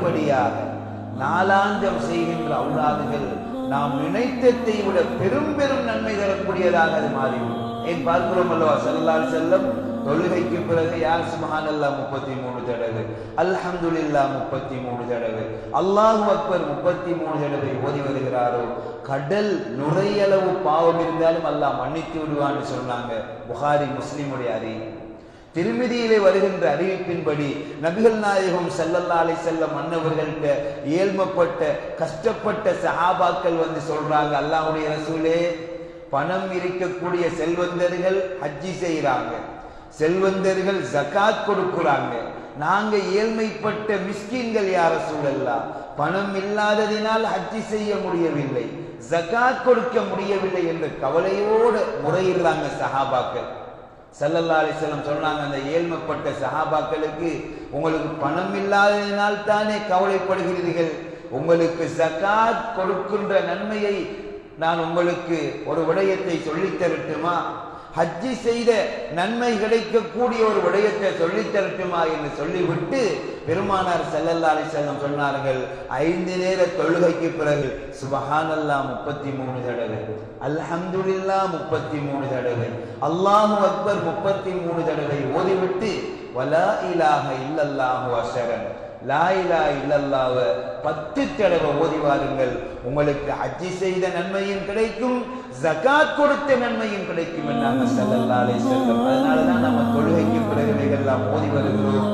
அடுத்தபடியாக நாளாந்தம் செய்கின்ற அவுலாதுகள் நாம் நினைத்ததை விட பெரும் பெரும் நன்மை தரக்கூடியதாக அது மாறிவிடும். ஏன் பார்க்கிறோம் அல்லவா, ஸல்லல்லாஹு அலைஹி வஸல்லம் தொழுகைக்கு பிறகு யா சுப்ஹானல்லாஹ் 33 தடவை, அல்ஹம்துலில்லாஹ் 33 தடவை, அல்லாஹு அக்பர் 33 தடவை ஓதி வருகிறாரோ கடல் நுரையளவு பாவம் இருந்தாலும் அல்லாஹ் மன்னித்து விடுவான்னு சொன்னாங்க. புகாரி முஸ்லிமுடைய அறிவிப்பு. திருமிதியிலே வருகின்ற அறிவிப்பின்படி நபிகள் நாயகம் ஸல்லல்லாஹு அலைஹி வஸல்லம் அன்னவர்கள்ட்ட ஏழ்மைப்பட்ட கஷ்டப்பட்ட சஹாபாக்கள் வந்து சொல்றாங்க, அல்லாஹ்வுடைய ரசூலே, பணம் இருக்கக்கூடிய செல்வந்தர்கள் ஹஜ்ஜி செய்யறாங்க, செல்வந்தர்கள் ஜகாத் கொடுக்கிறாங்க, நாங்க ஏழ்மைப்பட்ட மிஸ்கீன்கள் யா ரசூலல்லாஹ், பணம் இல்லாததினால் ஹஜ்ஜி செய்ய முடியவில்லை, ஜகாத் கொடுக்க முடியவில்லை என்ற கவலையோடு முறையிடுறாங்க சஹாபாக்கள். ஸல்லல்லாஹு அலைஹி வஸல்லம் சொன்னாங்க, அந்த ஏழ்மைப்பட்ட சஹாபாக்களுக்கு உங்களுக்கு பணம் இல்லாததினால் தானே கவலைப்படுகிறீர்கள், உங்களுக்கு ஜகாத் கொடுக்கின்ற நன்மையை நான் உங்களுக்கு ஒரு விடயத்தை சொல்லித் தரட்டுமா, ஹஜ்ஜி செய்த நன்மை கிடைக்கக்கூடிய ஒரு விடயத்தை சொல்லித் தரட்டுமா என்று சொல்லிவிட்டு பெருமானார் ஸல்லல்லாஹு அலைஹி வஸல்லம் சொன்னார்கள், 5 நேர தொழுகைக்கு பிறகு சுப்ஹானல்லாஹ் 33 தடவை, அல்ஹம்துலில்லாஹ் 33 தடவை, அல்லாஹு அக்பர் 33 தடவை ஓதிவிட்டு வலா இலாஹ இல்லல்லாஹு அஷரன், லா இலாஹ இல்லல்லாஹ் 10 தடவை ஓதி வாருங்கள், உங்களுக்கு ஹஜ்ஜி செய்த நன்மையும் கிடைக்கும், ஜகாத் கொடுத்த நன்மையும் கிடைக்கும் என்றாங்க ஸல்லல்லாஹு அலைஹி வஸல்லம். அதனாலதான் நம்ம தொழுகைக்கு பிறகு எல்லாம் ஓதி வருகிறோம்.